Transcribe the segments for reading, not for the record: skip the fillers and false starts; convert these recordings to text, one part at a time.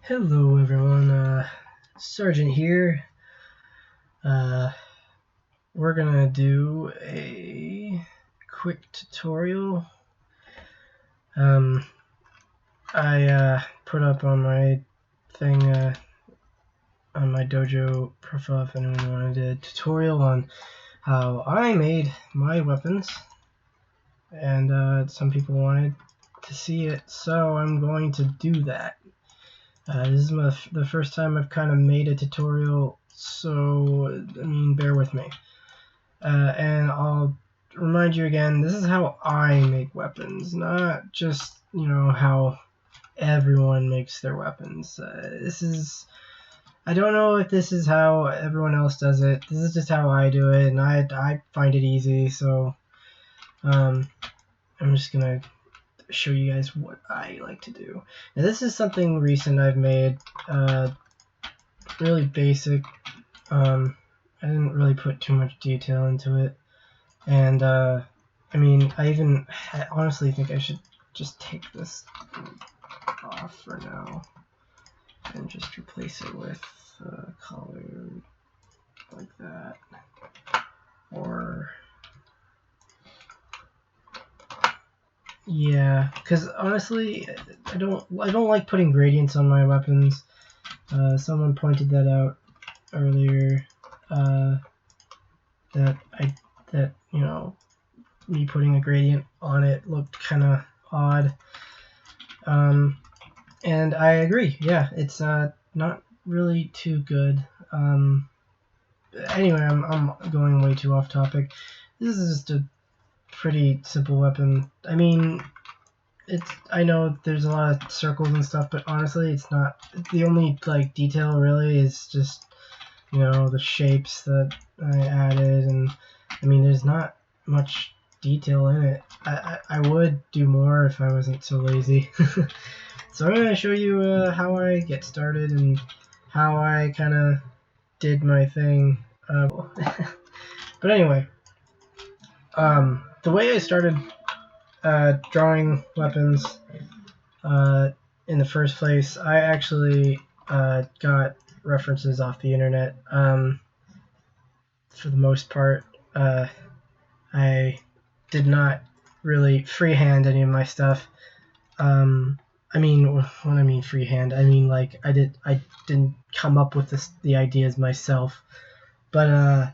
Hello everyone, Sergeant here. We're gonna do a quick tutorial. I put up on my thing, on my dojo profile if anyone wanted a tutorial on how I made my weapons, and some people wanted to see it, so I'm going to do that. This is the first time I've kind of made a tutorial, so bear with me. And I'll remind you again, this is how I make weapons, not just, how everyone makes their weapons. I don't know if this is how everyone else does it. This is just how I do it, and I find it easy, so I'm just gonna show you guys what I like to do. Now this is something recent I've made, really basic. I didn't really put too much detail into it, and I honestly think I should just take this off for now and just replace it with a color like that, or yeah, because honestly I don't like putting gradients on my weapons. Someone pointed that out earlier, that me putting a gradient on it looked kind of odd, and I agree. Yeah, it's not really too good. Anyway, I'm going way too off topic. This is just a pretty simple weapon. I know there's a lot of circles and stuff, but honestly, it's not. The only detail really is just the shapes that I added, and there's not much detail in it. I would do more if I wasn't so lazy. So I'm going to show you how I get started and how I kind of did my thing. But anyway, the way I started drawing weapons in the first place, I actually got references off the internet. For the most part, I did not really freehand any of my stuff. When I mean freehand, I didn't come up with the ideas myself, but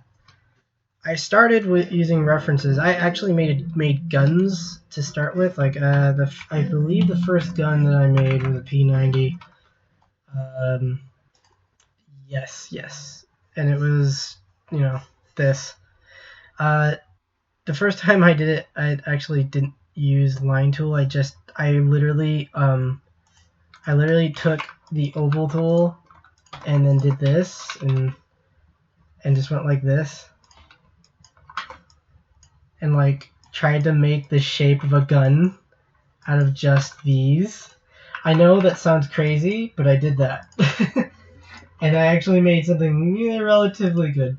I started with using references. I actually made guns to start with. I believe the first gun that I made was a P90. Yes, and it was this. The first time I did it, I actually didn't use line tool. I literally took the oval tool and then did this and just went like this and tried to make the shape of a gun out of just these. I know that sounds crazy, but I did that. And I actually made something relatively good.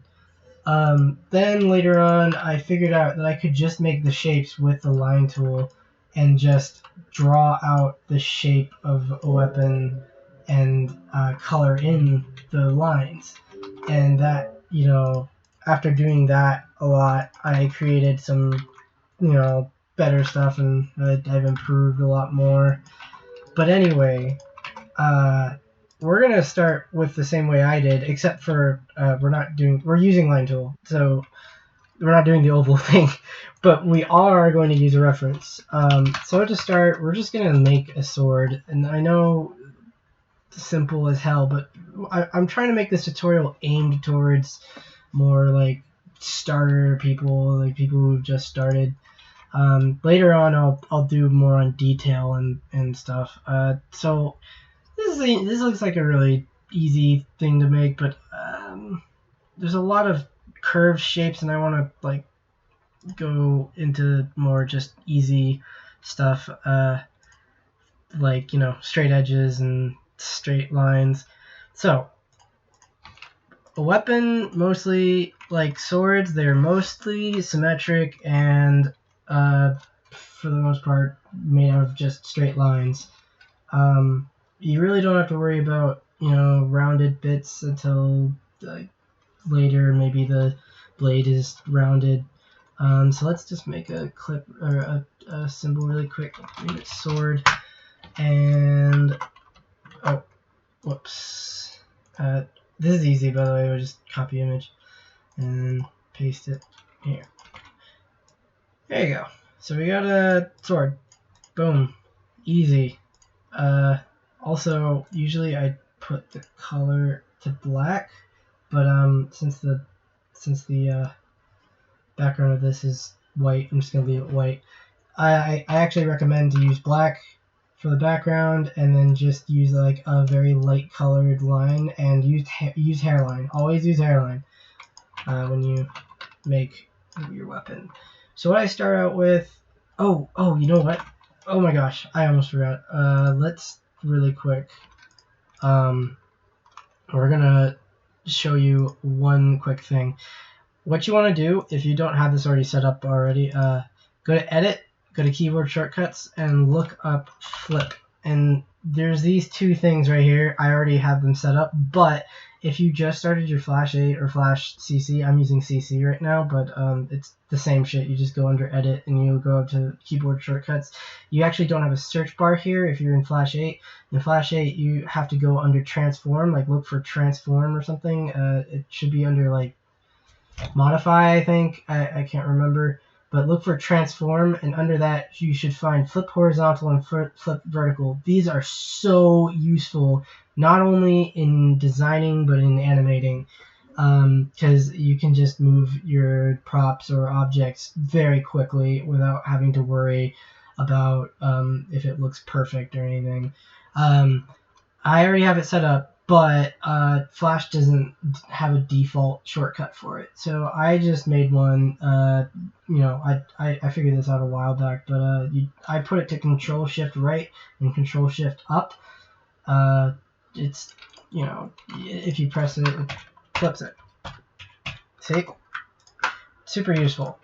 Then later on, I figured out that I could just make the shapes with the line tool and just draw out the shape of a weapon and color in the lines. And that, after doing that a lot, I created some, better stuff, and I've improved a lot more. But anyway, we're gonna start with the same way I did, except for we're using line tool, so we're not doing the oval thing, but we are going to use a reference. So to start, we're just gonna make a sword, and I know it's simple as hell, but I'm trying to make this tutorial aimed towards more starter people, people who've just started. Later on, I'll do more on detail and stuff. So this looks like a really easy thing to make, but there's a lot of curved shapes, and I want to go into more just easy stuff, straight edges and straight lines. So a weapon, mostly like swords, they're mostly symmetric and for the most part made out of just straight lines. you really don't have to worry about, you know, rounded bits until like later. Maybe the blade is rounded. So let's just make a clip or a symbol really quick. Make it sword, and oh, whoops. This is easy, by the way. We'll just copy image and paste it here. There you go. So we got a sword. Boom. Easy. Also, usually I put the color to black, but since the background of this is white, I'm just gonna leave it white. I actually recommend to use black for the background, and then just use like a very light colored line, and use hairline. Always use hairline when you make your weapon. So what I start out with, oh, you know what? Oh my gosh, I almost forgot. Let's really quick. We're gonna show you one quick thing. What you want to do, if you don't have this already set up already, go to Edit, go to Keyboard Shortcuts, and look up Flip. And there's these two things right here. I already have them set up, but if you just started your Flash 8 or Flash CC, I'm using CC right now, but it's the same shit. You just go under Edit and you go up to Keyboard Shortcuts. You actually don't have a search bar here if you're in Flash 8. In Flash 8, you have to go under Transform, like look for Transform or something. It should be under like Modify, I think. I can't remember. But look for Transform, and under that you should find Flip Horizontal and Flip Vertical. These are so useful, not only in designing but in animating, because you can just move your props or objects very quickly without having to worry about if it looks perfect or anything. I already have it set up, but Flash doesn't have a default shortcut for it. So I just made one. You know, I figured this out a while back, but I put it to Control Shift right and Control Shift up. It's, you know, if you press it, it flips it. See? Super useful.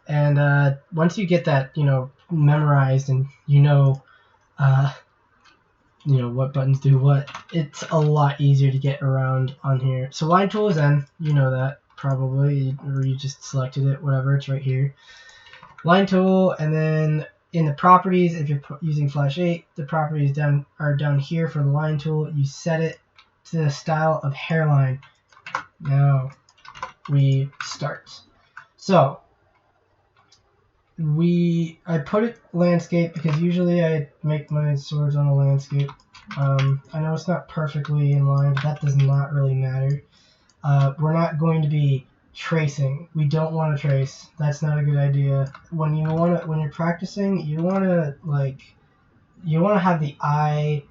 And once you get that, you know, memorized and you know what buttons do what, it's a lot easier to get around on here. So line tool is N, you know that probably, or you just selected it, whatever, it's right here. Line tool, and then in the properties, if you're using Flash 8, the properties are down here for the line tool. You set it to the style of hairline. Now we start. So I put it landscape because usually I make my swords on a landscape. I know it's not perfectly in line, but that does not really matter. We're not going to be tracing. We don't want to trace. That's not a good idea. When you're practicing, you want to have the eye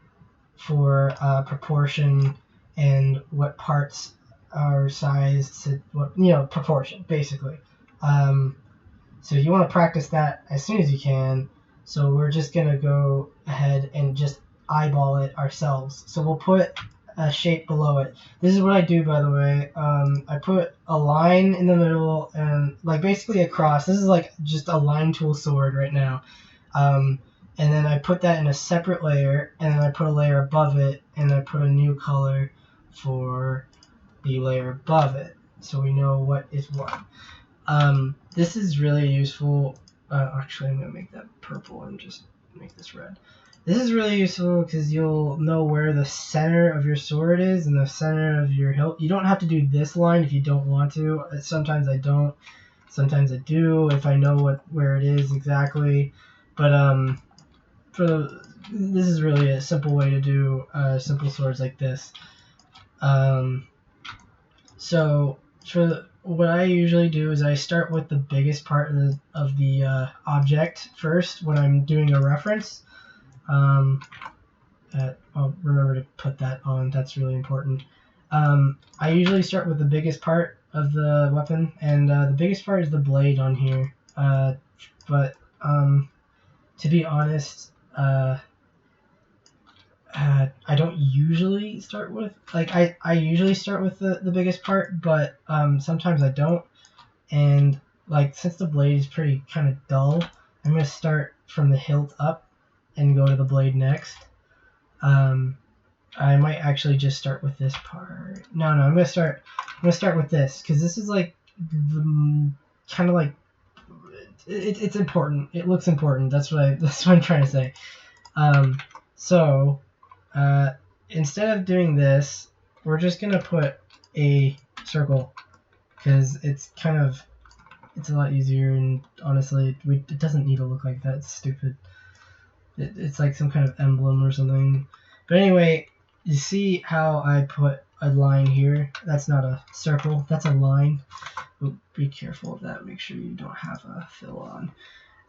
for proportion and what parts are sized to what, proportion basically. So you want to practice that as soon as you can. So we're just going to go ahead and just eyeball it ourselves. So we'll put a shape below it. This is what I do, by the way. I put a line in the middle and like basically a cross. This is like just a line tool sword right now. And then I put that in a separate layer, and then I put a layer above it, and I put a new color for the layer above it, so we know what is what. This is really useful. Actually, I'm going to make that purple and just make this red. This is really useful because you'll know where the center of your sword is and the center of your hilt. You don't have to do this line if you don't want to. Sometimes I don't. Sometimes I do if I know where it is exactly. But this is really a simple way to do simple swords like this. So what I usually do is I start with the biggest part of the object first when I'm doing a reference. I'll remember to put that on. That's really important. I usually start with the biggest part of the weapon, and the biggest part is the blade on here. But to be honest, I don't usually start with, like, I usually start with the biggest part, but sometimes I don't. And like, since the blade is pretty kind of dull, I'm going to start from the hilt up and go to the blade next. I might actually just start with this part. No, I'm gonna start with this because this is like kind of like it's important. It looks important. That's what I'm trying to say. So instead of doing this, we're just gonna put a circle because it's a lot easier, and honestly, it doesn't need to look like that. It's stupid. It's like some kind of emblem or something. But anyway, you see how I put a line here? That's not a circle, that's a line. Oh, be careful of that. Make sure you don't have a fill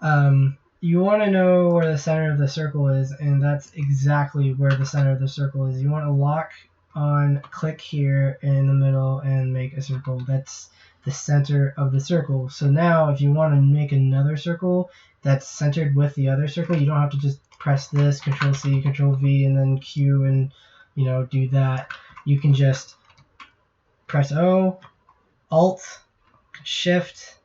on. You want to know where the center of the circle is, and that's exactly where the center of the circle is. You want to lock on, click here in the middle, and make a circle. That's the center of the circle. So now if you want to make another circle that's centered with the other circle, you don't have to just press this, Control C, Control V, and then Q, and do that. You can just press O, Alt, Shift,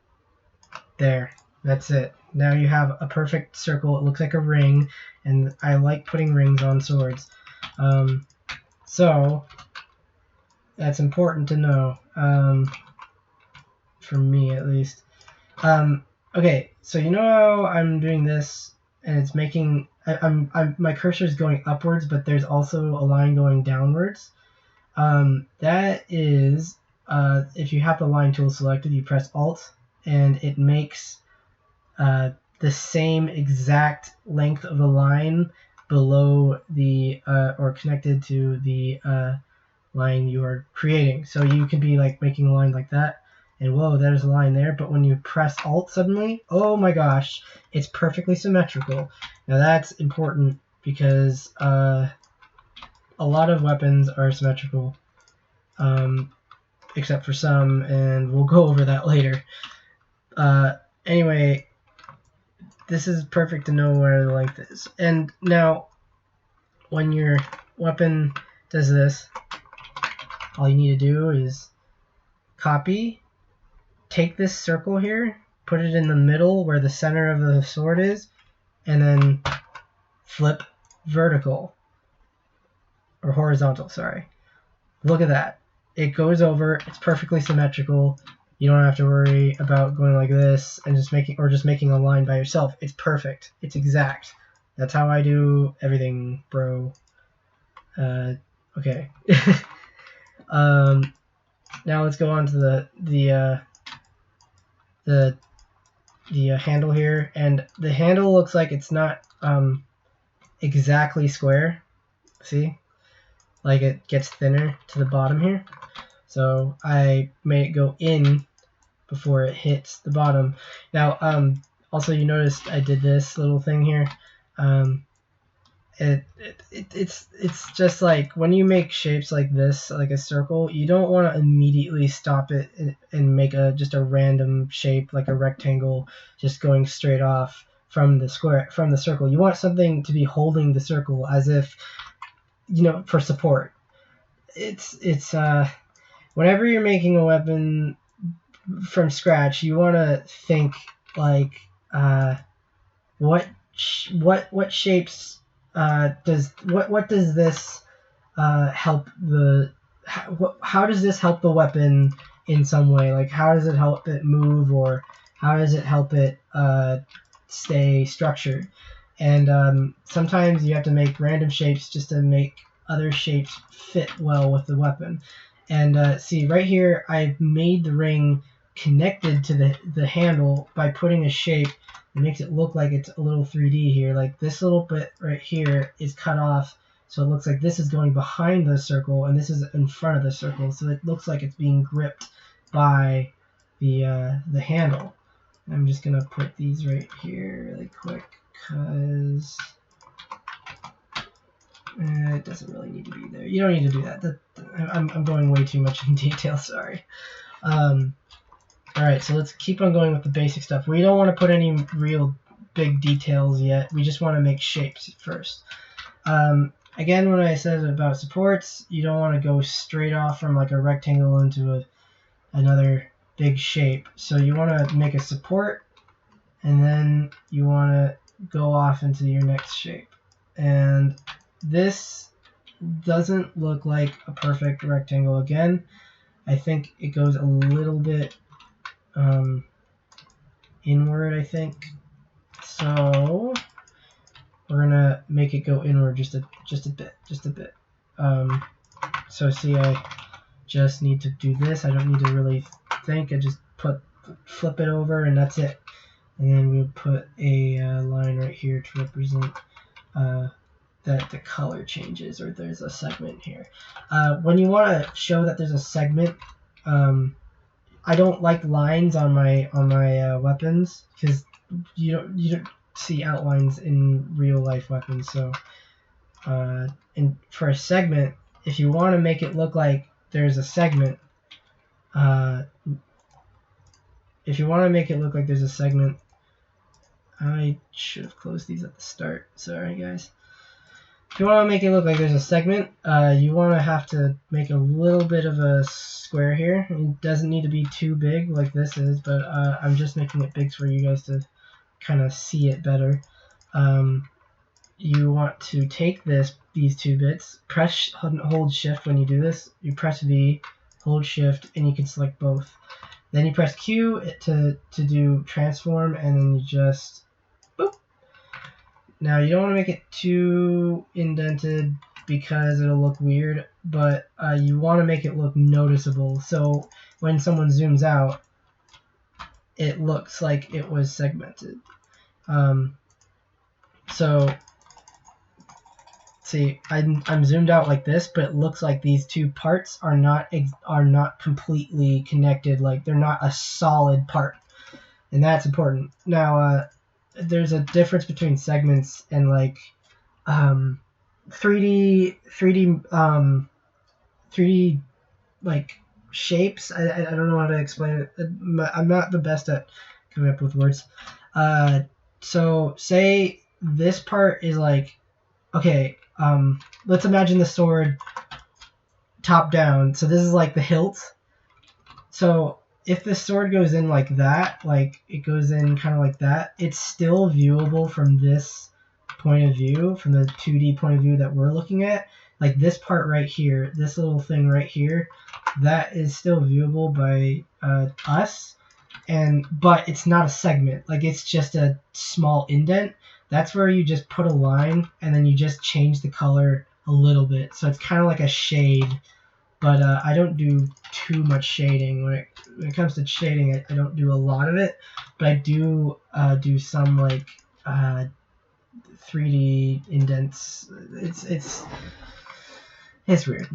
there. That's it. Now you have a perfect circle. It looks like a ring, and I like putting rings on swords. So that's important to know, for me at least. Okay, so you know how I'm doing this, and it's making my cursor is going upwards, but there's also a line going downwards. That is, if you have the line tool selected, you press Alt, and it makes the same exact length of the line below the or connected to the line you are creating. So you can be like making a line like that, and whoa, there's a line there, but when you press Alt suddenly, oh my gosh, it's perfectly symmetrical. Now that's important because a lot of weapons are symmetrical, except for some, and we'll go over that later. Anyway, this is perfect to know where the length is. And now, when your weapon does this, all you need to do is copy, take this circle here, put it in the middle where the center of the sword is, and then flip vertical. Or horizontal, sorry. Look at that. It goes over, it's perfectly symmetrical. You don't have to worry about going like this and just making a line by yourself. It's perfect. It's exact. That's how I do everything, bro. Okay. Now let's go on to the handle here, and the handle looks like it's not exactly square. See? Like it gets thinner to the bottom here. So I made it go in before it hits the bottom. Now, also you noticed I did this little thing here. It's just like when you make shapes like this, like a circle, you don't want to immediately stop it and make just a random shape like a rectangle, just going straight off from the circle. You want something to be holding the circle as if, for support. It's whenever you're making a weapon from scratch, you want to think like what shapes does this help how does this help the weapon in some way? Like how does it help it move, or how does it help it stay structured? And sometimes you have to make random shapes just to make other shapes fit well with the weapon. And see right here, I've made the ring connected to the handle by putting a shape that makes it look like it's a little 3D here. Like this little bit right here is cut off, so it looks like this is going behind the circle and this is in front of the circle, so it looks like it's being gripped by the handle. I'm just gonna put these right here really quick because it doesn't really need to be there. You don't need to do that. I'm going way too much in detail, sorry. Alright, so let's keep on going with the basic stuff. We don't want to put any real big details yet. We just want to make shapes first. Again, when I said about supports, you don't want to go straight off from like a rectangle into another big shape. So you want to make a support, and then you want to go off into your next shape. And this doesn't look like a perfect rectangle again. I think it goes a little bit inward, I think. So we're gonna make it go inward just a bit. So see, I just need to do this. I don't need to really think. I just flip it over, and that's it. And then we'll put a line right here to represent that the color changes, or there's a segment here. When you want to show that there's a segment, I don't like lines on my weapons, because you don't see outlines in real life weapons. So and for a segment, if you want to make it look like there's a segment, I should have closed these at the start. Sorry, guys. If you want to make it look like there's a segment, you want to have to make a little bit of a square here. It doesn't need to be too big like this is, but I'm just making it big for you guys to kind of see it better. You want to take these 2 bits, press hold shift when you do this. You press V, hold shift, and you can select both. Then you press Q to do transform, and then you just boop. Now you don't want to make it too indented because it'll look weird, but you want to make it look noticeable. So when someone zooms out, it looks like it was segmented. So see, I'm zoomed out like this, but it looks like these 2 parts are not completely connected. Like they're not a solid part, and that's important. Now, there's a difference between segments and like 3D like shapes. I don't know how to explain it. I'm not the best at coming up with words. So say this part is like, okay, let's imagine the sword top down. So this is like the hilt. So if the sword goes in like that, like it goes in kind of like that, it's still viewable from this point of view, from the 2D point of view that we're looking at. Like this part right here, this little thing right here, that is still viewable by us, but it's not a segment. Like it's just a small indent. That's where you just put a line and then you just change the color a little bit. So it's kind of like a shade, but I don't do too much shading. When it comes to shading, I don't do a lot of it, but I do do some like 3D indents. It's weird.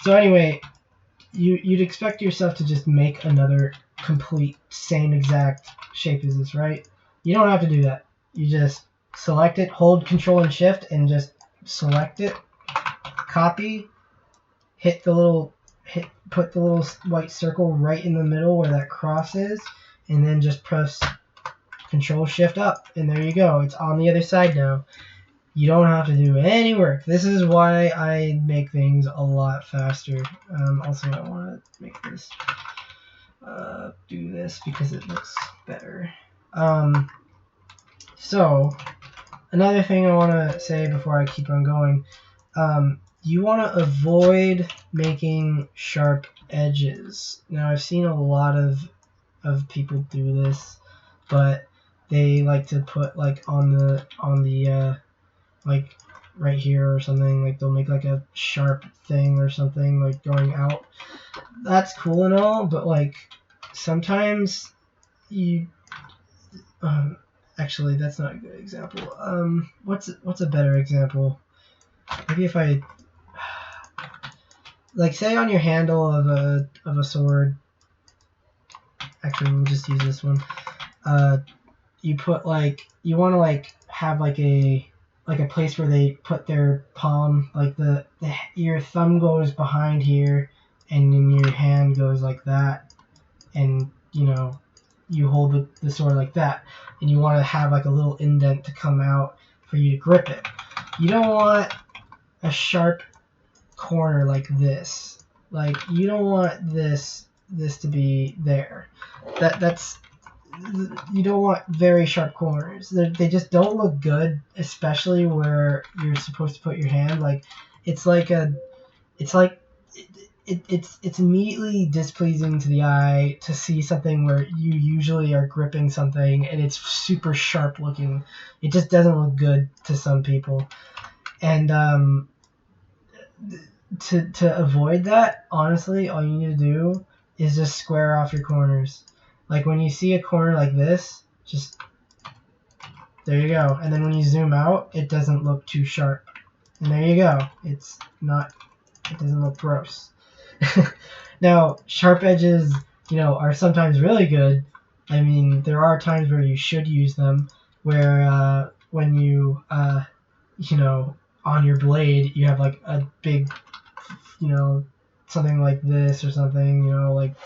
So anyway, you'd expect yourself to just make another complete same exact shape as this, right? You don't have to do that. You just select it, hold Control and Shift, and just select it, copy, put the little white circle right in the middle where that cross is, and then just press Control Shift up, and there you go. It's on the other side now. You don't have to do any work. This is why I make things a lot faster. Also, I want to make this do this because it looks better. So another thing I want to say before I keep on going, you want to avoid making sharp edges. Now I've seen a lot of people do this, but they like to put like on the like right here or something, like they'll make like a sharp thing or something like going out. That's cool and all, but like sometimes you actually that's not a good example. What's a better example? Maybe if I like say on your handle of a sword. Actually, we'll just use this one. You put like, you want to like have like a place where they put their palm, like your thumb goes behind here, and then your hand goes like that, and you know you hold the sword like that, and you want to have like a little indent to come out for you to grip it. You don't want a sharp corner like this. Like you don't want this to be there. That's you don't want very sharp corners. They just don't look good, especially where you're supposed to put your hand. Like it's like it's immediately displeasing to the eye to see something where you usually are gripping something and it's super sharp looking. It just doesn't look good to some people. And to avoid that, honestly, all you need to do is just square off your corners. Like when you see a corner like this, just there you go. And then when you zoom out, it doesn't look too sharp. And there you go. It doesn't look gross. Now, sharp edges, are sometimes really good. I mean, there are times where you should use them, where when you, on your blade, you have like a big, something like this or something, like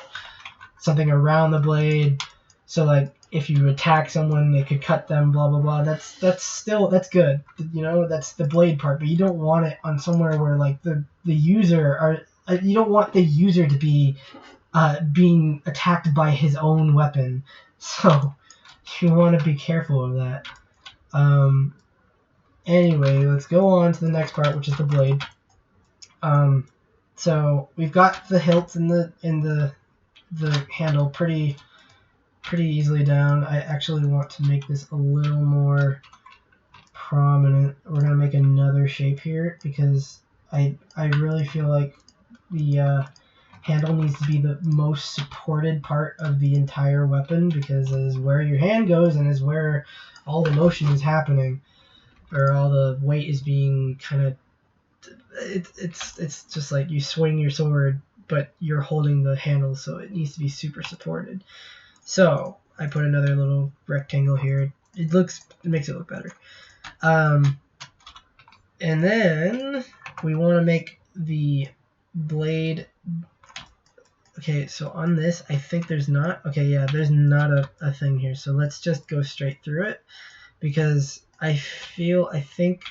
something around the blade. So like if you attack someone, it could cut them, blah blah blah. That's good. That's the blade part, but you don't want it on somewhere where like the user are. You don't want the user to be being attacked by his own weapon. So you want to be careful of that. Anyway, let's go on to the next part, which is the blade. So we've got the hilt and the handle pretty easily down. I actually want to make this a little more prominent. We're gonna make another shape here because I really feel like the handle needs to be the most supported part of the entire weapon, because it is where your hand goes and is where all the motion is happening, or all the weight is being kind of. It's just like you swing your sword, but you're holding the handle, so it needs to be super supported. So I put another little rectangle here. It makes it look better. And then we want to make the blade. Okay, so on this, I think there's not. Okay, yeah, there's not a thing here. So let's just go straight through it, because I think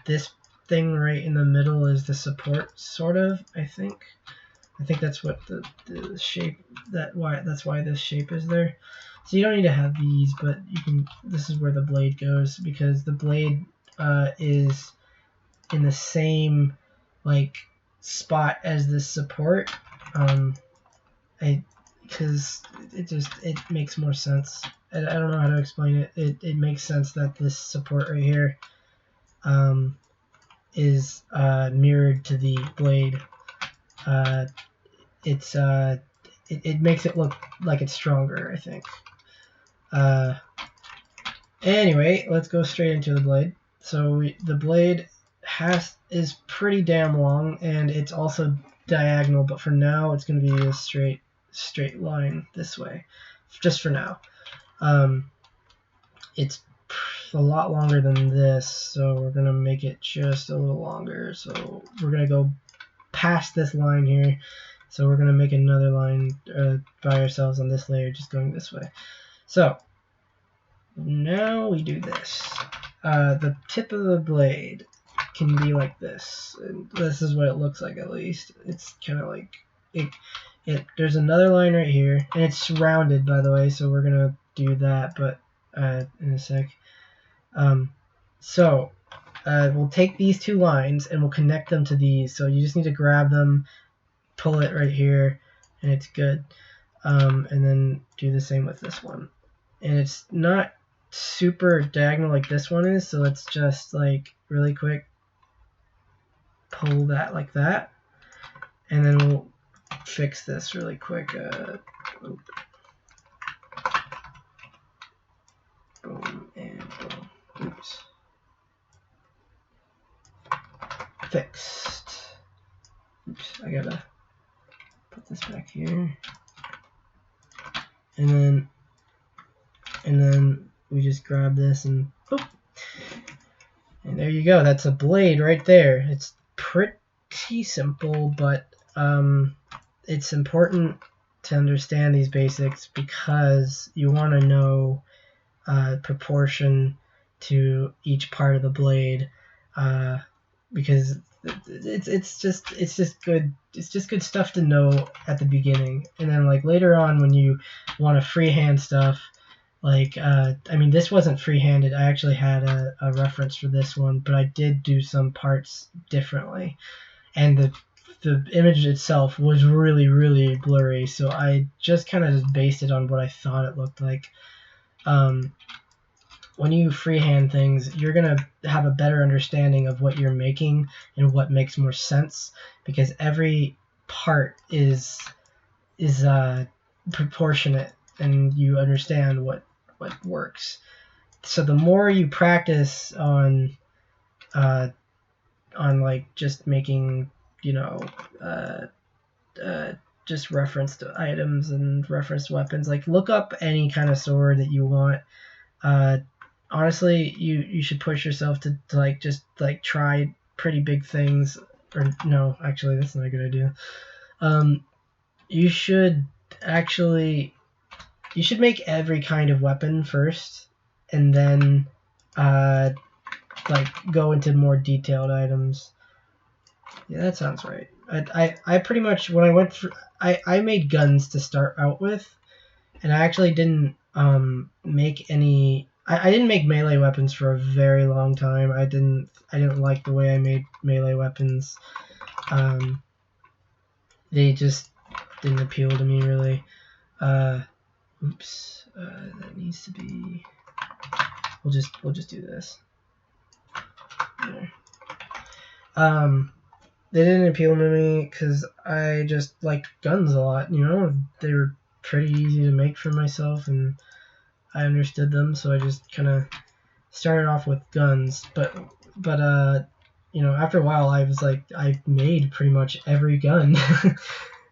this thing right in the middle is the support, sort of. I think that's what the shape, that's why this shape is there. So you don't need to have these, but you can. This is where the blade goes, because the blade is in the same like spot as this support. Because it makes more sense. I don't know how to explain it. It makes sense that this support right here is mirrored to the blade. It makes it look like it's stronger, I think. Anyway, let's go straight into the blade. So the blade is pretty damn long, and it's also diagonal, but for now it's going to be a straight line this way, just for now. It's a lot longer than this, so we're going to make it just a little longer. So we're going to go past this line here, so we're going to make another line by ourselves on this layer, just going this way. So now we do this. The tip of the blade can be like this, and this is what it looks like, at least. It's kind of like there's another line right here, and it's rounded, by the way, so we're gonna do that, but in a sec. So we'll take these two lines and we'll connect them to these. So you just need to grab them, pull it right here, and it's good. And then do the same with this one. And it's not super diagonal like this one is, so let's just like really quick pull that like that, and then we'll fix this really quick. Boom and boom. Oops. Fixed. Oops, I gotta put this back here, and then we just grab this and boop. And there you go. That's a blade right there. It's pretty simple, but it's important to understand these basics, because you want to know proportion to each part of the blade, because it's just good stuff to know at the beginning. And then like later on, when you want to freehand stuff, Like, I mean, this wasn't free-handed. I actually had a reference for this one, but I did do some parts differently. And the image itself was really, really blurry, so I just kind of just based it on what I thought it looked like. When you freehand things, you're going to have a better understanding of what you're making and what makes more sense, because every part is proportionate, and you understand what works. So the more you practice on like just making, just referenced items and referenced weapons, like look up any kind of sword that you want. Honestly, you should push yourself to like just like try pretty big things. Or no, actually that's not a good idea. You should make every kind of weapon first, and then like go into more detailed items. Yeah, that sounds right. I pretty much, when I went through, I made guns to start out with, and I actually didn't make any. I didn't make melee weapons for a very long time. I didn't like the way I made melee weapons. They just didn't appeal to me really. Oops, that needs to be. We'll just do this. There. They didn't appeal to me because I just liked guns a lot. They were pretty easy to make for myself, and I understood them, so I just kind of started off with guns. But after a while, I was like, I made pretty much every gun,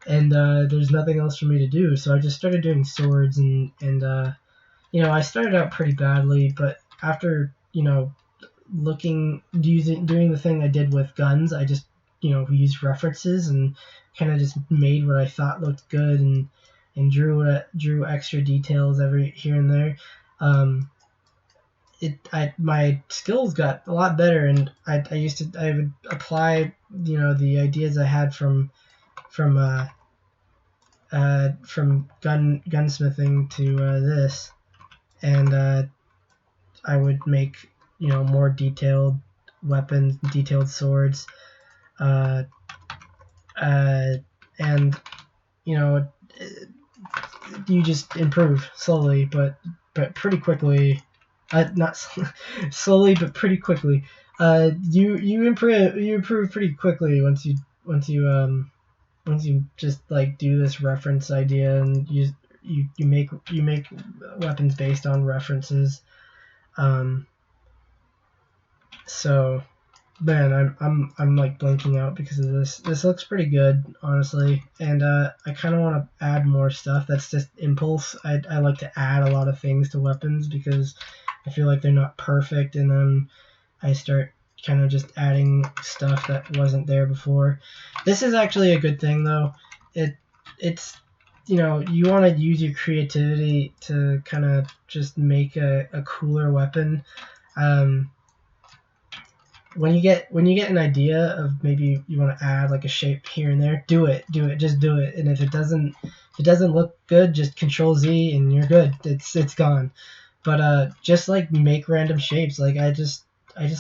and there's nothing else for me to do. So I just started doing swords, and I started out pretty badly, but after doing the thing I did with guns, I just used references and kind of just made what I thought looked good, and drew extra details every here and there. My skills got a lot better, and I would apply the ideas I had from gunsmithing to this, and I would make more detailed weapons, detailed swords, and you just improve slowly, but pretty quickly. Not slowly, but pretty quickly. You improve pretty quickly once you just like do this reference idea, and you make weapons based on references. So, man, I'm like blanking out because of this. This looks pretty good, honestly, and I kind of want to add more stuff. That's just impulse. I like to add a lot of things to weapons because I feel like they're not perfect, and then I start kind of just adding stuff that wasn't there before. This is actually a good thing, though. It's you want to use your creativity to kind of just make a cooler weapon. When you get an idea of maybe you want to add like a shape here and there, just do it. And if it doesn't look good, just Control Z and you're good. It's gone. But just like make random shapes. Like I just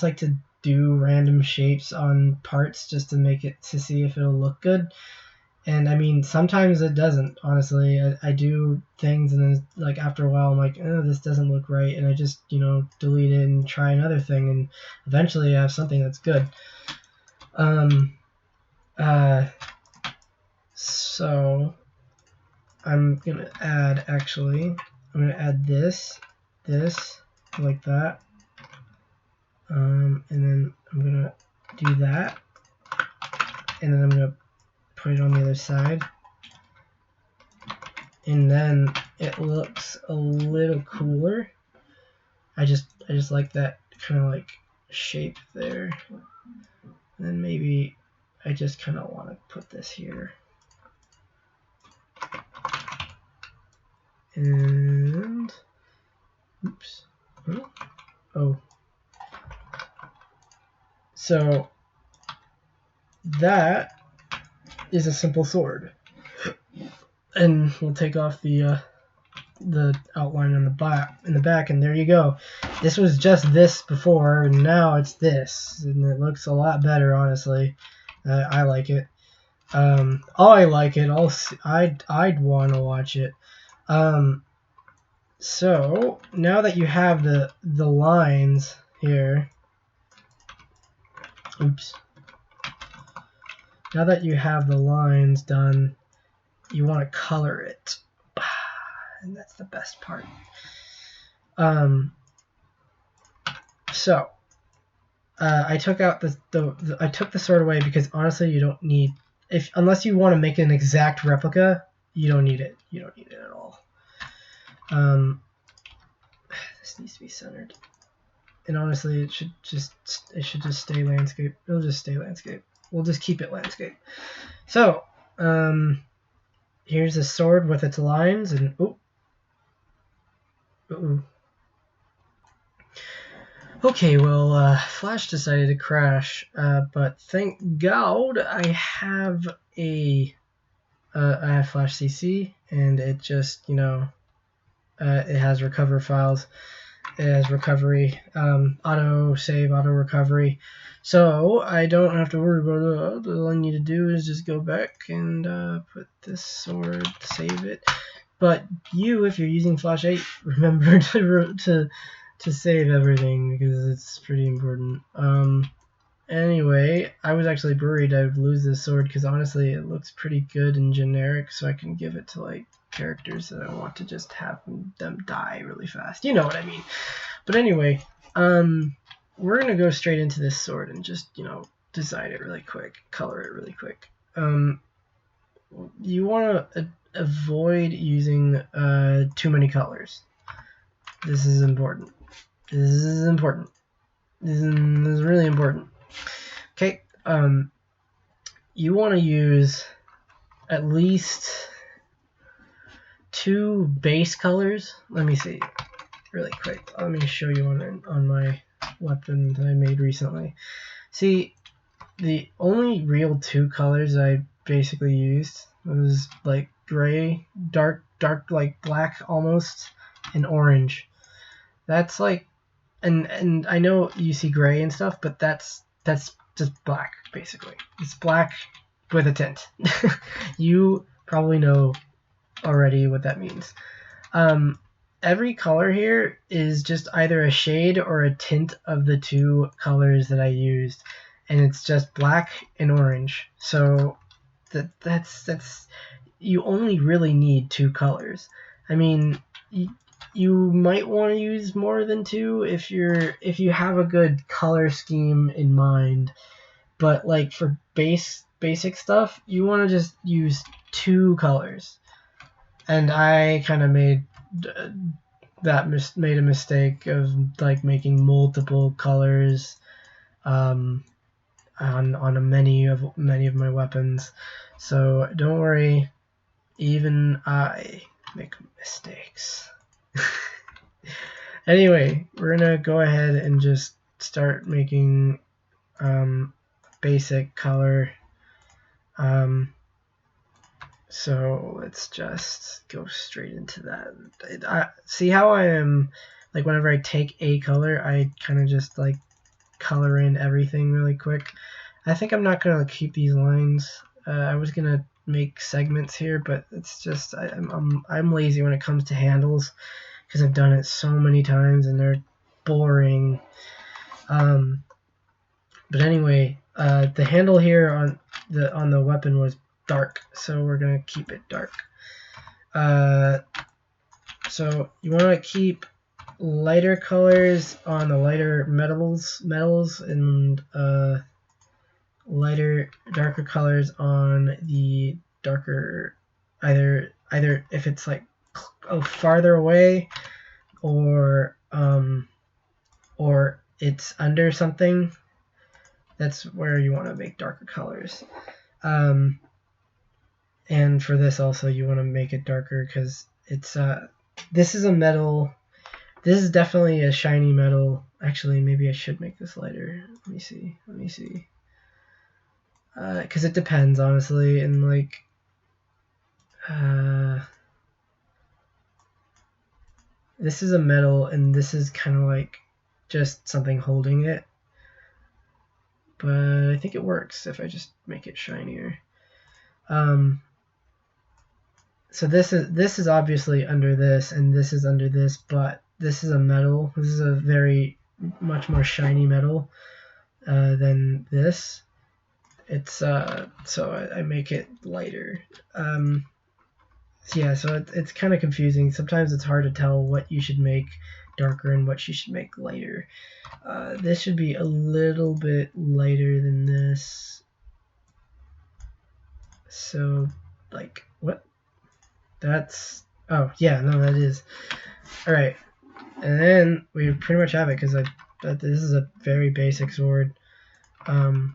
like to do random shapes on parts just to see if it'll look good. And I mean, sometimes it doesn't, honestly. I do things, and then like after a while I'm like, oh, this doesn't look right, and I just delete it and try another thing, and eventually I have something that's good. So I'm gonna add this like that, and then I'm gonna do that, and then I'm gonna put it on the other side, and then it looks a little cooler. I just like that kind of like shape there. And then maybe I just kind of want to put this here. And oops. Oh. So that is a simple sword. And we'll take off the the outline on the back, and there you go. This was just this before, and now it's this, and it looks a lot better, honestly. I like it. I like it. I'd want to watch it. So now that you have the lines here, oops. Now that you have the lines done, you want to color it, and that's the best part. So I took out I took the sword away because honestly, you don't need, unless you want to make an exact replica, you don't need it. You don't need it at all. This needs to be centered, and honestly, it should just stay landscape. It'll just stay landscape. We'll just keep it landscape. So here's the sword with its lines, and okay, well, Flash decided to crash, but thank God I have I have Flash CC, and it just, it has recover files, it has recovery, auto save, auto recovery, so I don't have to worry about it. All I need to do is just go back and put this sword, save it. But if you're using Flash 8, remember to save everything, because it's pretty important. Anyway, I was actually worried I would lose this sword because honestly it looks pretty good and generic, so I can give it to like characters that I want to just have them die really fast. You know what I mean. But anyway, we're gonna go straight into this sword and just, design it really quick, color it really quick. You want to avoid using too many colors. This is important. This is important. This is really important. Okay, you want to use at least 2 base colors. Let me see, really quick. Let me show you on my weapon that I made recently. See, the only real 2 colors I basically used was like gray, dark like black almost, and orange. That's like, and I know you see gray and stuff, but that's just black basically. It's black with a tint. You probably know already what that means. Every color here is just either a shade or a tint of the 2 colors that I used, and it's just black and orange. So that's you only really need 2 colors. I mean, you might want to use more than 2 if you have a good color scheme in mind, but like for basic stuff, you want to just use 2 colors. And I kind of made a mistake of like making multiple colors on many of my weapons. So don't worry, even I make mistakes. Anyway, we're gonna go ahead and just start making basic color. So let's just go straight into that. See how I am, like whenever I take a color, I kind of just like color in everything really quick. I think I'm not gonna keep these lines. I was gonna make segments here, but it's just I'm lazy when it comes to handles because I've done it so many times and they're boring. But anyway, the handle here on the weapon was dark, so we're gonna keep it dark. So you want to keep lighter colors on the lighter metals, and darker colors on the darker, either if it's like farther away or it's under something. That's where you want to make darker colors. And for this also you want to make it darker because it's this is a metal. This is definitely a shiny metal. Actually, maybe I should make this lighter. Let me see. Because it depends, honestly, and like this is a metal, and this is kind of like just something holding it. But I think it works if I just make it shinier. So this is obviously under this, and this is under this, but this is a metal. This is a very much more shiny metal than this. It's so I make it lighter. Yeah, so it's kind of confusing. Sometimes it's hard to tell what you should make darker and what you should make lighter. This should be a little bit lighter than this. So, like, what? That's, oh, yeah, no, that is. Alright, and then we pretty much have it, because this is a very basic sword. So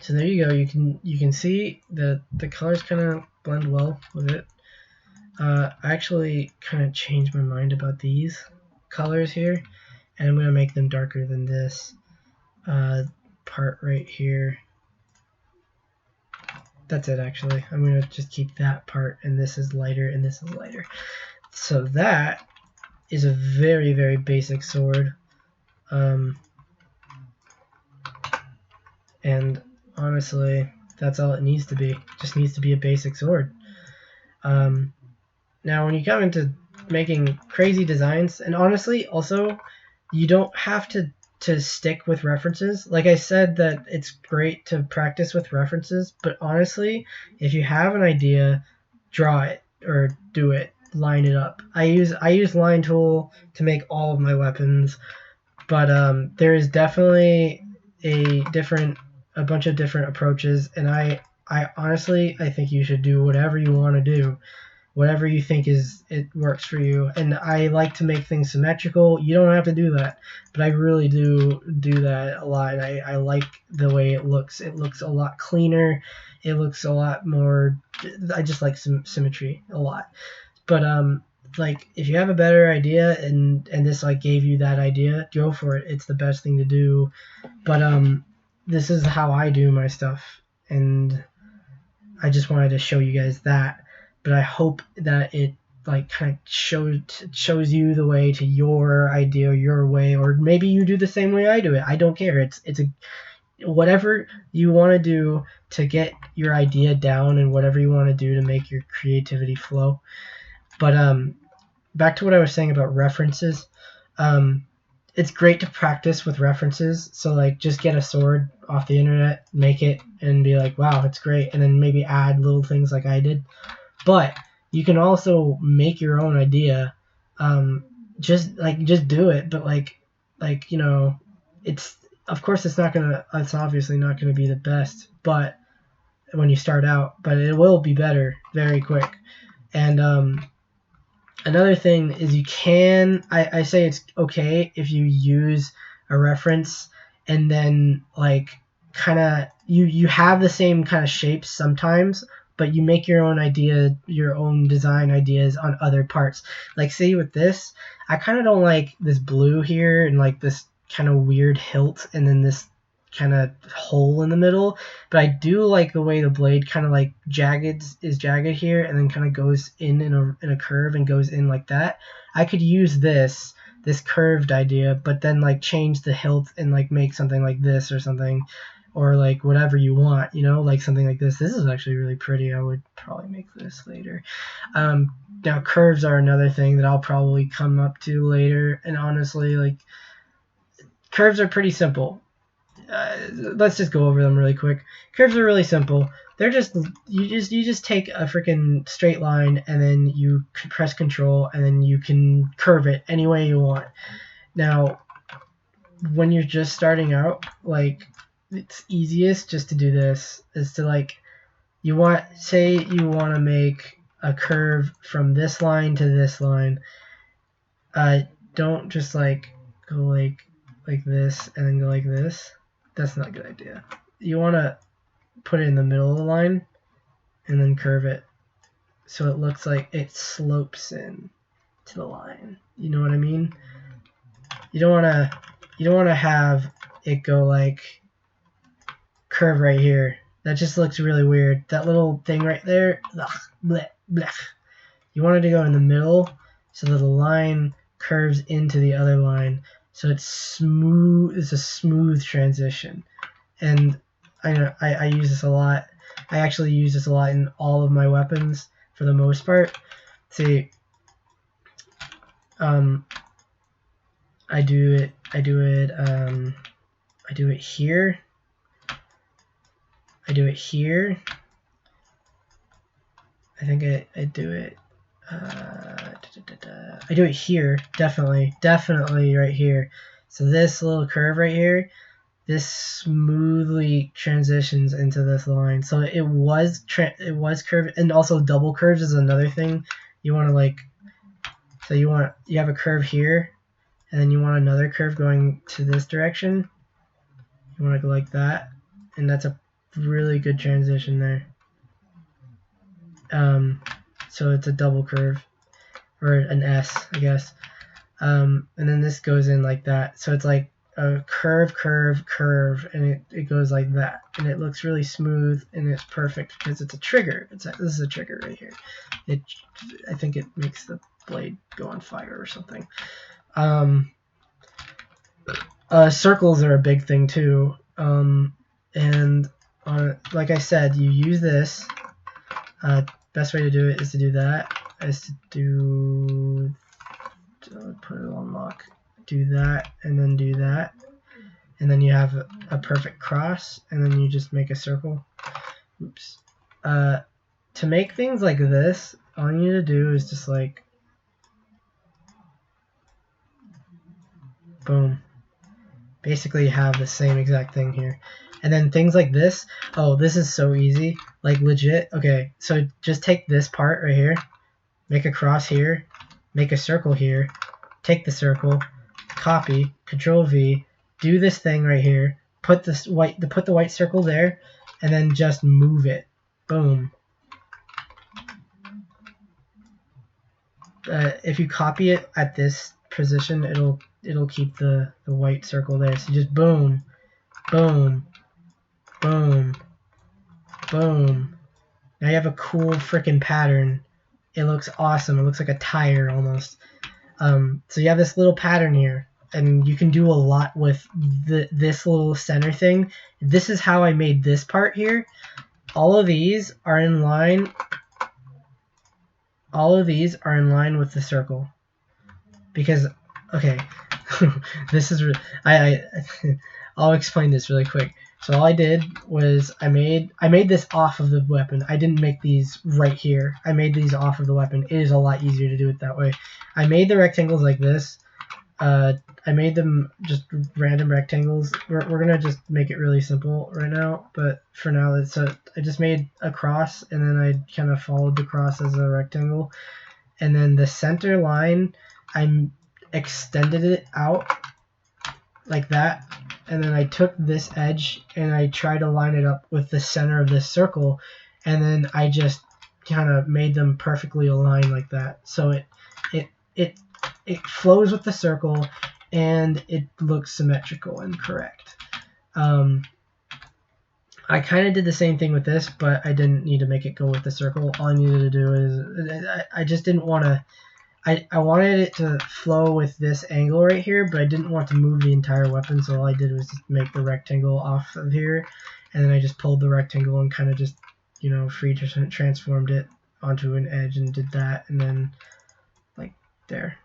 there you go. You can see that the colors kind of blend well with it. I actually kind of changed my mind about these colors here, and I'm going to make them darker than this part right here. That's it, actually. I'm going to just keep that part, and this is lighter, and this is lighter. So that is a very, very basic sword. And honestly, that's all it needs to be. It just needs to be a basic sword. Now, when you come into making crazy designs, and honestly, also, you don't have to stick with references. Like I said, that it's great to practice with references, but honestly, if you have an idea, draw it or do it, line it up. I use line tool to make all of my weapons, but there is definitely a bunch of different approaches, and I honestly think you should do whatever you want to do. Whatever you think it works for you. And I like to make things symmetrical. You don't have to do that, but I really do that a lot. And I like the way it looks. It looks a lot cleaner. It looks a lot more. I just like symmetry a lot. But like, if you have a better idea and this like gave you that idea, go for it. It's the best thing to do. But this is how I do my stuff, and I just wanted to show you guys that. But I hope that it like kind of shows you the way to your idea, your way, or maybe you do the same way I do it. I don't care. It's a whatever you want to do to get your idea down, and whatever you want to do to make your creativity flow. But back to what I was saying about references. It's great to practice with references. So like, just get a sword off the internet, make it, and be like, wow, it's great, and then maybe add little things like I did. But you can also make your own idea. Just do it. But like you know, it's obviously not gonna be the best, but when you start out, but it will be better very quick. And another thing is I say it's okay if you use a reference and then like kind of you have the same kind of shapes sometimes, but you make your own idea, your own design ideas on other parts. Like, say with this, I kind of don't like this blue here and like this kind of weird hilt and then this kind of hole in the middle, but I do like the way the blade kind of like is jagged here and then kind of goes in a curve and goes in like that. I could use this curved idea, but then like change the hilt and like make something like this or something, or like whatever you want, you know, like something like this. This is actually really pretty. I would probably make this later. Now curves are another thing that I'll probably come up to later, and honestly, like, curves are pretty simple. Let's just go over them really quick. Curves are really simple. They're just you just take a freaking straight line and then you press Control and then you can curve it any way you want. Now, when you're just starting out, like, it's easiest just to do this, is to like, say you want to make a curve from this line to this line. Don't just like go like this and then go like this. That's not a good idea. You want to put it in the middle of the line and then curve it so it looks like it slopes in to the line. You know what I mean? You don't want to have it go like curve right here. That just looks really weird. That little thing right there, blech, blech, blech. You want it to go in the middle so that the line curves into the other line, so it's smooth. It's a smooth transition, and I use this a lot. I actually use this a lot in all of my weapons for the most part. See, I do it here. I do it here. I think I do it. I do it here, definitely right here. So this little curve right here, this smoothly transitions into this line. So it was curved, and also double curves is another thing. You want to like, so you have a curve here, and then you want another curve going to this direction. You want to go like that, and that's a really good transition there. So it's a double curve, or an S, I guess. And then this goes in like that. So it's like a curve, and it goes like that. And it looks really smooth, and it's perfect because it's a trigger. This is a trigger right here. I think it makes the blade go on fire or something. Circles are a big thing too. And like I said, you use this. Best way to do it is to do that. Put it on lock. Do that, and then do that, and then you have a perfect cross, and then you just make a circle. Oops. To make things like this, all you need to do is just like boom. Basically have the same exact thing here. And then things like this, oh, this is so easy, like legit. Okay, so just take this part right here, make a cross here, make a circle here, take the circle, copy, Control V, do this thing right here, put the white circle there, and then just move it. Boom. If you copy it at this position, it'll keep the white circle there. So just boom, boom, boom, boom. Now you have a cool freaking pattern. It looks awesome. It looks like a tire almost. So you have this little pattern here, and you can do a lot with this little center thing. This is how I made this part here. All of these are in line. All of these are in line with the circle. Because, okay, this is I'll explain this really quick. So all I did was I made this off of the weapon. I didn't make these right here. I made these off of the weapon. It is a lot easier to do it that way. I made the rectangles like this. I made them just random rectangles. We're gonna just make it really simple right now, but for now, I just made a cross, and then I kind of followed the cross as a rectangle, and then the center line, I extended it out like that, and then I took this edge and I tried to line it up with the center of this circle, and then I just kind of made them perfectly aligned like that. So it flows with the circle, and it looks symmetrical and correct. I kind of did the same thing with this, but I didn't need to make it go with the circle. All I needed to do is I just didn't want to. I wanted it to flow with this angle right here, but I didn't want to move the entire weapon, so all I did was just make the rectangle off of here, and then I just pulled the rectangle and kind of just, free transformed it onto an edge and did that, and then like there,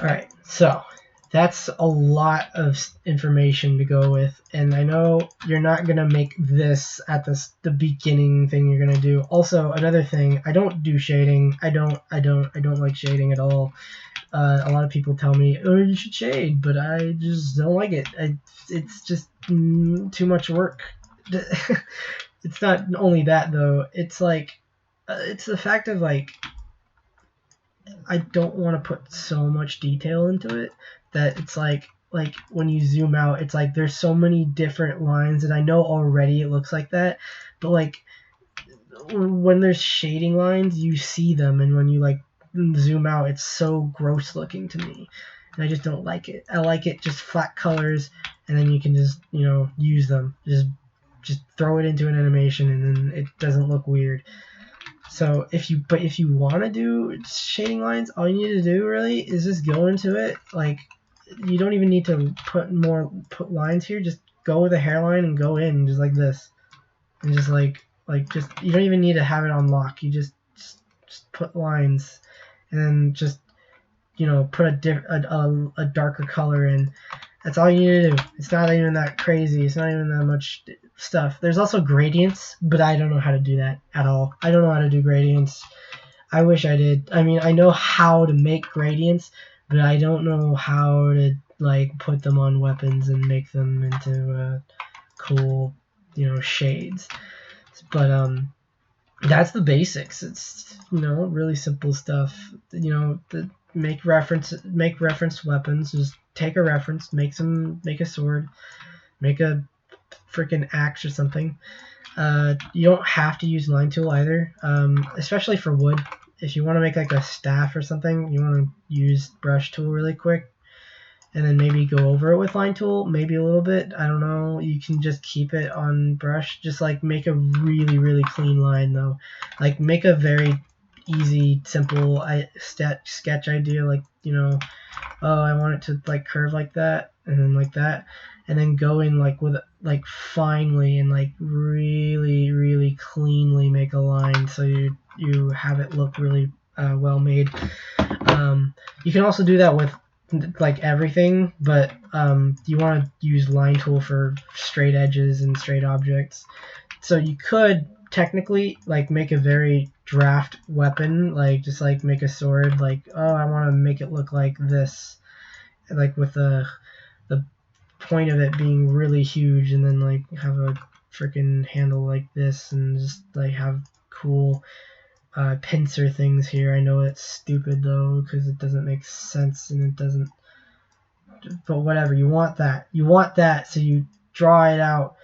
Alright, so that's a lot of information to go with, and I know you're not gonna make this at the beginning thing you're gonna do. Also, another thing, I don't do shading. I don't like shading at all. A lot of people tell me, oh, you should shade, but I just don't like it. It's just too much work. It's not only that though. It's like it's the fact of like I don't want to put so much detail into it that it's like when you zoom out, it's like there's so many different lines, and I know already it looks like that, but like when there's shading lines, you see them, and when you like zoom out, it's so gross looking to me, and I just don't like it. I like it just flat colors, and then you can just use them, just throw it into an animation, and then it doesn't look weird. So if you want to do shading lines, all you need to do really is just go into it. Like, you don't even need to put lines here. Just go with a hairline and go in just like this, and just just you don't even need to have it on lock. You just put lines, and then just put a darker color in. That's all you need to do. It's not even that crazy. It's not even that much stuff. There's also gradients, but I don't know how to do that at all. I don't know how to do gradients. I wish I did. I mean, I know how to make gradients, but I don't know how to put them on weapons and make them into cool, shades. But that's the basics. It's really simple stuff. Make reference weapons. Just take a reference, make a sword, make a freaking axe or something. You don't have to use line tool either, especially for wood. If you want to make like a staff or something, you want to use brush tool really quick, and then maybe go over it with line tool, maybe a little bit. I don't know. You can just keep it on brush. Just make a really clean line though. Make a very easy, simple sketch idea. Oh, I want it to curve like that, and then like that, and then go in with finely and really cleanly make a line so you have it look really well made. You can also do that with everything, but you want to use line tool for straight edges and straight objects. So you could technically make a very draft weapon, just make a sword, oh, I want to make it look like this, with the point of it being really huge, and then have a freaking handle like this, and just have cool pincer things here. I know it's stupid though, because it doesn't make sense, and it doesn't, but whatever. You want that, so you draw it out,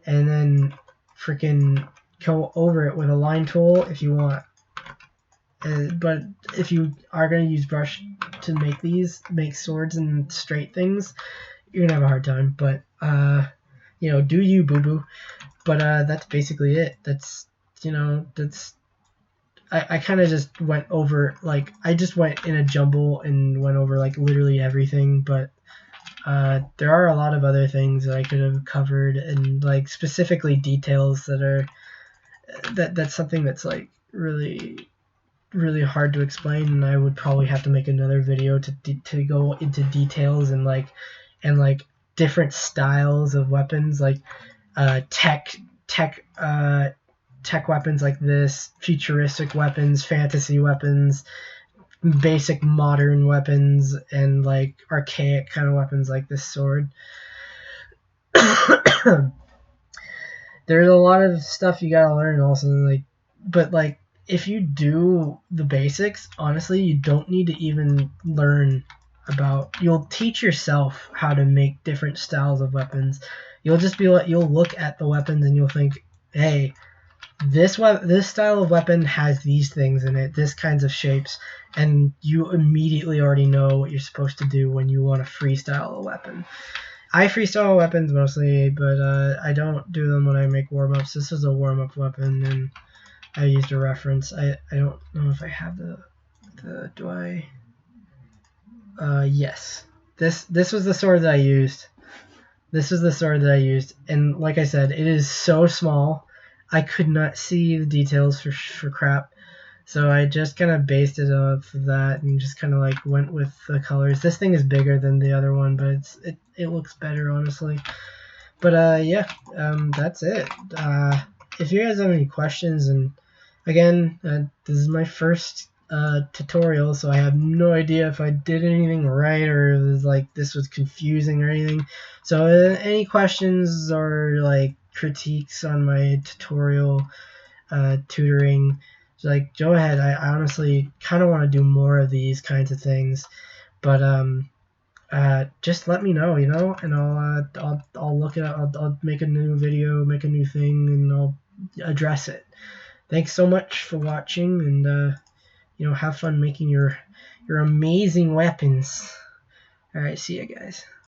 and then freaking go over it with a line tool if you want. But if you are going to use brush to make swords and straight things, you're gonna have a hard time. But do you, boo boo. But that's basically it. I kind of just went over, I just went in a jumble and went over literally everything, but there are a lot of other things that I could have covered, and specifically details that's something that's really hard to explain, and I would probably have to make another video to go into details and different styles of weapons, tech weapons like this, futuristic weapons, fantasy weapons, basic modern weapons, and archaic kind of weapons like this sword. There's a lot of stuff you gotta learn also, but if you do the basics, honestly, you don't need to even learn about. You'll teach yourself how to make different styles of weapons. You'll just you'll look at the weapons and you'll think, hey, this style of weapon has these things in it, this kinds of shapes, and you immediately already know what you're supposed to do when you want to freestyle a weapon. I freestyle weapons mostly, but I don't do them when I make warm-ups. This is a warm-up weapon, and I used a reference. I don't know if I have the do I? Yes. This was the sword that I used. This was the sword that I used, and like I said, it is so small, I could not see the details for crap. So I just kind of based it off of that and just kind of went with the colors. This thing is bigger than the other one, but it looks better, honestly. But yeah, that's it. If you guys have any questions, and again, this is my first tutorial, so I have no idea if I did anything right, or it was this was confusing or anything. So any questions or critiques on my tutorial tutoring, go ahead. I honestly kind of want to do more of these kinds of things, but just let me know, and I'll look it up. I'll make a new video, make a new thing, and I'll address it. Thanks so much for watching, and have fun making your amazing weapons. All right, see ya, guys.